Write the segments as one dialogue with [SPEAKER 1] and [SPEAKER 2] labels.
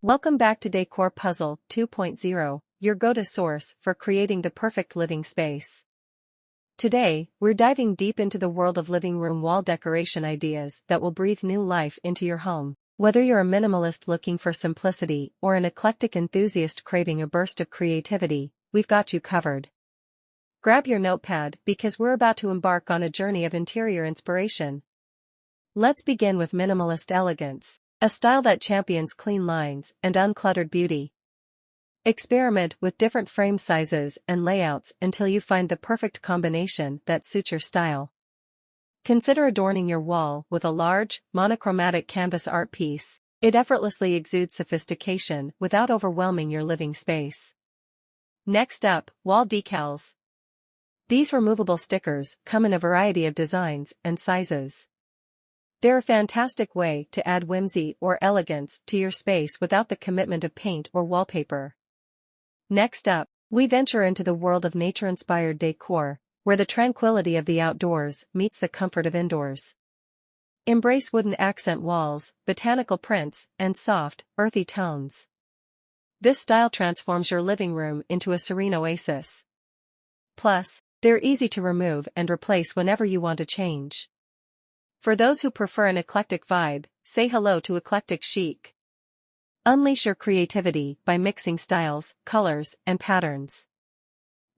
[SPEAKER 1] Welcome back to Decor Puzzle 2.0, your go-to source for creating the perfect living space. Today, we're diving deep into the world of living room wall decoration ideas that will breathe new life into your home. Whether you're a minimalist looking for simplicity or an eclectic enthusiast craving a burst of creativity, we've got you covered. Grab your notepad because we're about to embark on a journey of interior inspiration. Let's begin with minimalist elegance, a style that champions clean lines and uncluttered beauty. Experiment with different frame sizes and layouts until you find the perfect combination that suits your style. Consider adorning your wall with a large, monochromatic canvas art piece. It effortlessly exudes sophistication without overwhelming your living space. Next up, wall decals. These removable stickers come in a variety of designs and sizes. They're a fantastic way to add whimsy or elegance to your space without the commitment of paint or wallpaper. Next up, we venture into the world of nature-inspired decor, where the tranquility of the outdoors meets the comfort of indoors. Embrace wooden accent walls, botanical prints, and soft, earthy tones. This style transforms your living room into a serene oasis. Plus, they're easy to remove and replace whenever you want to change. For those who prefer an eclectic vibe, say hello to eclectic chic. Unleash your creativity by mixing styles, colors, and patterns.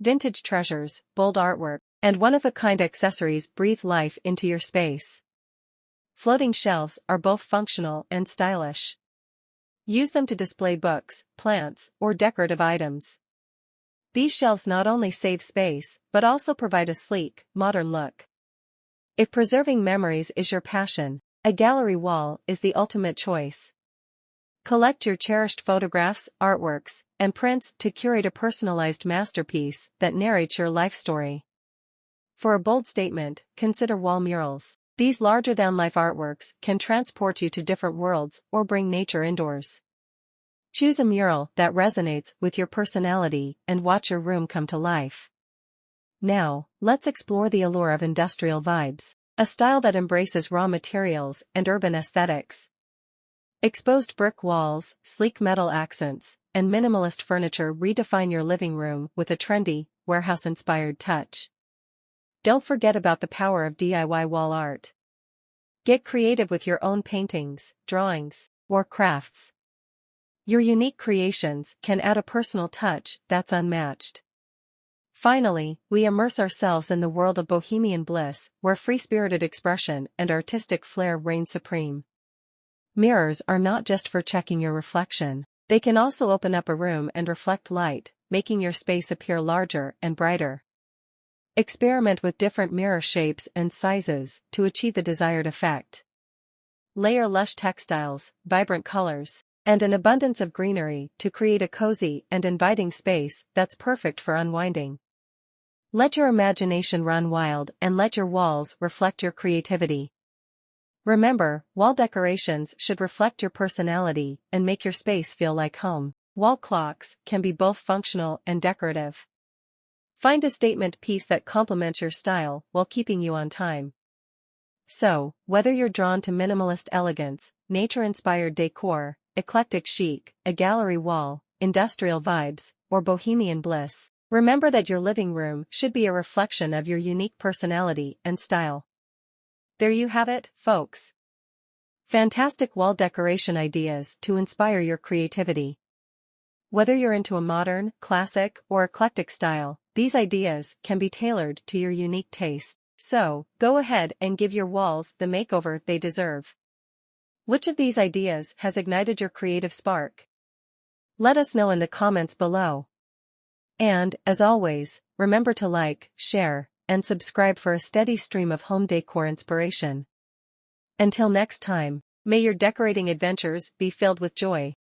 [SPEAKER 1] Vintage treasures, bold artwork, and one-of-a-kind accessories breathe life into your space. Floating shelves are both functional and stylish. Use them to display books, plants, or decorative items. These shelves not only save space, but also provide a sleek, modern look. If preserving memories is your passion, a gallery wall is the ultimate choice. Collect your cherished photographs, artworks, and prints to curate a personalized masterpiece that narrates your life story. For a bold statement, consider wall murals. These larger-than-life artworks can transport you to different worlds or bring nature indoors. Choose a mural that resonates with your personality and watch your room come to life. Now, let's explore the allure of industrial vibes, a style that embraces raw materials and urban aesthetics. Exposed brick walls, sleek metal accents, and minimalist furniture redefine your living room with a trendy, warehouse-inspired touch. Don't forget about the power of DIY wall art. Get creative with your own paintings, drawings, or crafts. Your unique creations can add a personal touch that's unmatched. Finally, we immerse ourselves in the world of bohemian bliss, where free-spirited expression and artistic flair reign supreme. Mirrors are not just for checking your reflection, they can also open up a room and reflect light, making your space appear larger and brighter. Experiment with different mirror shapes and sizes to achieve the desired effect. Layer lush textiles, vibrant colors, and an abundance of greenery to create a cozy and inviting space that's perfect for unwinding. Let your imagination run wild and let your walls reflect your creativity. Remember, wall decorations should reflect your personality and make your space feel like home. Wall clocks can be both functional and decorative. Find a statement piece that complements your style while keeping you on time. So, whether you're drawn to minimalist elegance, nature-inspired decor, eclectic chic, a gallery wall, industrial vibes, or bohemian bliss, remember that your living room should be a reflection of your unique personality and style. There you have it, folks. Fantastic wall decoration ideas to inspire your creativity. Whether you're into a modern, classic, or eclectic style, these ideas can be tailored to your unique taste. So, go ahead and give your walls the makeover they deserve. Which of these ideas has ignited your creative spark? Let us know in the comments below. And, as always, remember to like, share, and subscribe for a steady stream of home decor inspiration. Until next time, may your decorating adventures be filled with joy.